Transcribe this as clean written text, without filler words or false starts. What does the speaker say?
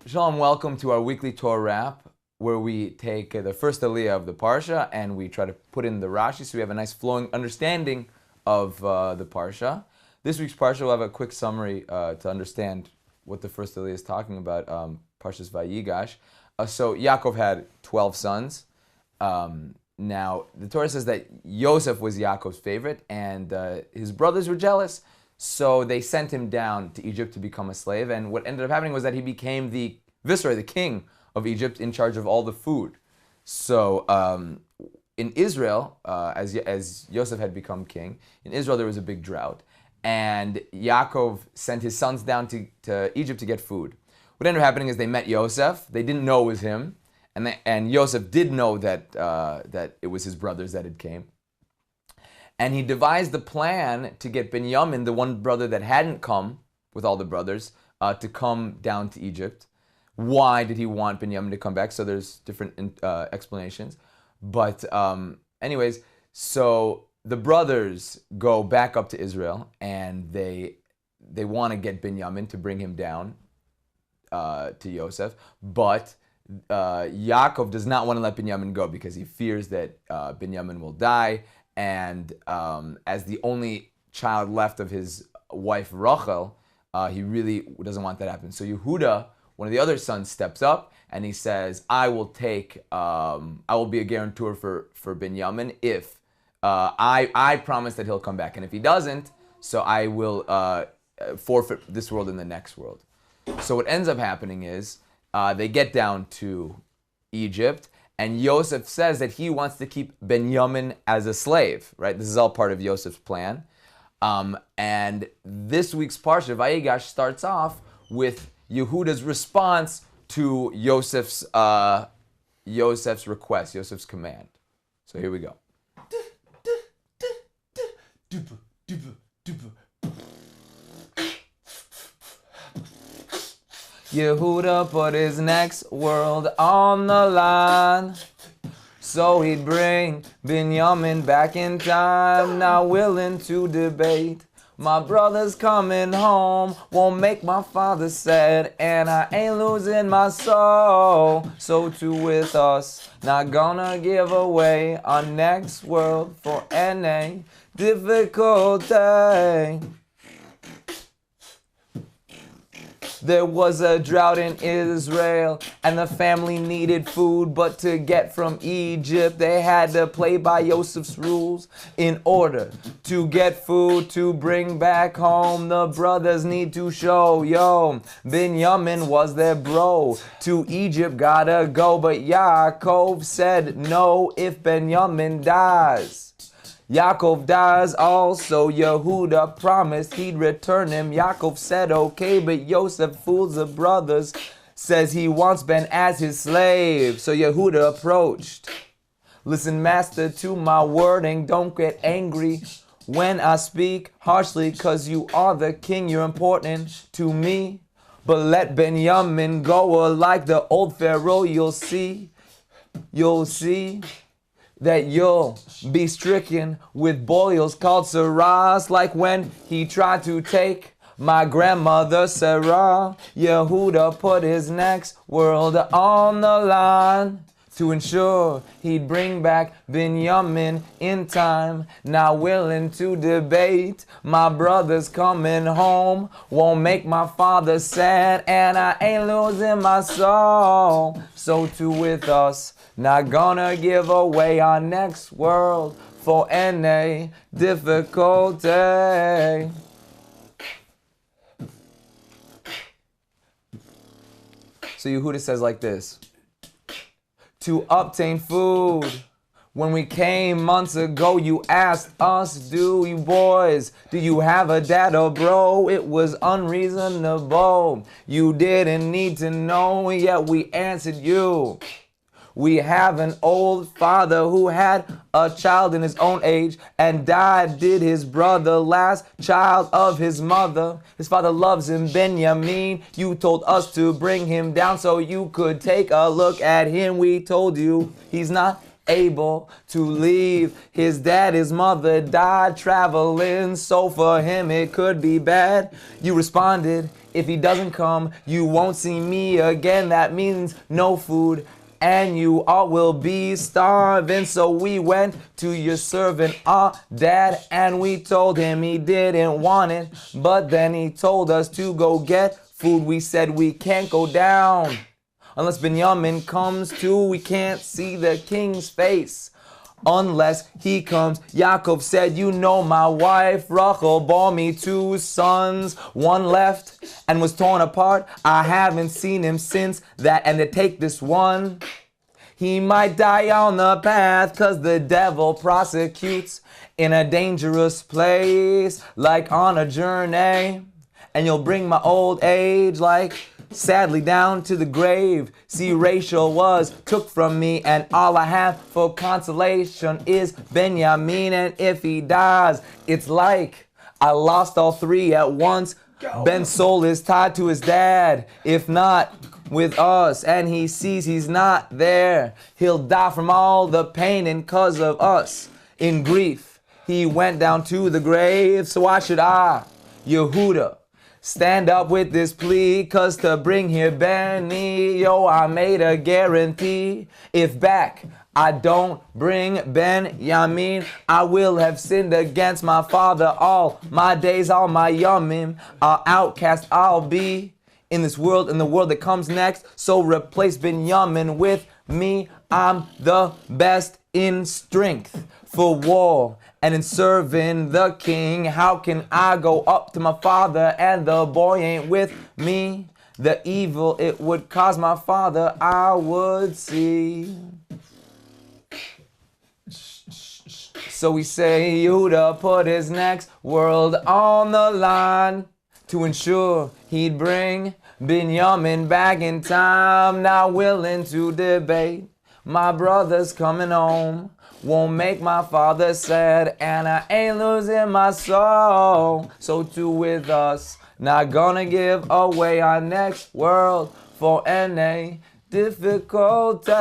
Shalom, welcome to our weekly Torah wrap, where we take the first aliyah of the parsha and we try to put in the Rashi so we have a nice flowing understanding of the parsha. This week's parsha will have a quick summary to understand what the first aliyah is talking about, Parshas Vayigash. So Yaakov had 12 sons. Now, the Torah says that Yosef was Yaakov's favorite and his brothers were jealous. So they sent him down to Egypt to become a slave, and what ended up happening was that he became the viceroy, the king of Egypt, in charge of all the food. So in Israel, as Yosef had become king, in Israel there was a big drought, and Yaakov sent his sons down to Egypt to get food. What ended up happening is they met Yosef. They didn't know it was him, and Yosef did know that it was his brothers that had came. And he devised the plan to get Binyamin, the one brother that hadn't come with all the brothers, to come down to Egypt. Why did he want Binyamin to come back? So there's different explanations. But anyways, so the brothers go back up to Israel, and they want to get Binyamin to bring him down to Yosef. But Yaakov does not want to let Binyamin go because he fears that Binyamin will die. And as the only child left of his wife Rachel, he really doesn't want that to happen. So Yehuda, one of the other sons, steps up and he says, I will be a guarantor for Binyamin if I promise that he'll come back. And if he doesn't, so I will forfeit this world and the next world. So what ends up happening is they get down to Egypt, and Yosef says that he wants to keep Binyamin as a slave, right? This is all part of Yosef's plan. And this week's parsha, Vayigash, starts off with Yehuda's response to Yosef's request, Yosef's command. So here we go. Yehuda put his next world on the line, so he'd bring Binyamin back in time. Not willing to debate, my brother's coming home, won't make my father sad, and I ain't losing my soul. So too with us, not gonna give away our next world for any difficulty. There was a drought in Israel, and the family needed food, but to get from Egypt, they had to play by Yosef's rules. In order to get food to bring back home, the brothers need to show, Binyamin was their bro. To Egypt gotta go, but Yaakov said no if Binyamin dies. Yaakov dies also, Yehuda promised he'd return him. Yaakov said okay, but Yosef fools the brothers, says he wants Ben as his slave. So Yehuda approached. Listen, master, to my wording, don't get angry when I speak harshly, cause you are the king, you're important to me. But let Binyamin go, or like the old Pharaoh, you'll see that you'll be stricken with boils called saras, like when he tried to take my grandmother Sarah. Yehuda put his next world on the line to ensure he'd bring back Binyamin in time. Not willing to debate, my brother's coming home, won't make my father sad, and I ain't losing my soul. So too with us, not gonna give away our next world for any difficulty. So Yehuda says like this: to obtain food, when we came months ago, you asked us, do you have a dad or bro? It was unreasonable. You didn't need to know, yet we answered you. We have an old father who had a child in his own age and died, did his brother, last child of his mother. His father loves him, Benjamin. You told us to bring him down so you could take a look at him. We told you he's not able to leave his dad. His mother died traveling, so for him it could be bad. You responded, If he doesn't come, you won't see me again. That means no food, and you all will be starving. So we went to your servant, our dad, and we told him he didn't want it. But then he told us to go get food. We said we can't go down unless Binyamin comes too. We can't see the king's face unless he comes. Yaakov said, you know my wife Rachel bore me 2 sons. One left and was torn apart. I haven't seen him since that. And to take this one, he might die on the path, 'cause the devil prosecutes in a dangerous place, like on a journey. And you'll bring my old age, like sadly down to the grave. See, Rachel was took from me, and all I have for consolation is Benjamin. And if he dies, it's like I lost all 3 at once. Ben's soul is tied to his dad, if not with us, and he sees he's not there. He'll die from all the pain, and 'cause of us, in grief, he went down to the grave. So why should I, Yehuda, stand up with this plea? 'Cause to bring here Benny, yo, I made a guarantee. If back I don't bring Benjamin, I will have sinned against my father all my days, all my yomim. An outcast I'll be in this world, in the world that comes next. So replace Benjamin with me. I'm the best in strength for war and in serving the king. How can I go up to my father and the boy ain't with me? The evil it would cause my father I would see. So we say Yehuda put his next world on the line to ensure he'd bring Binyamin back in time. Not willing to debate, my brother's coming home. Won't make my father sad, and I ain't losing my soul. So too with us, not gonna give away our next world for any difficulty.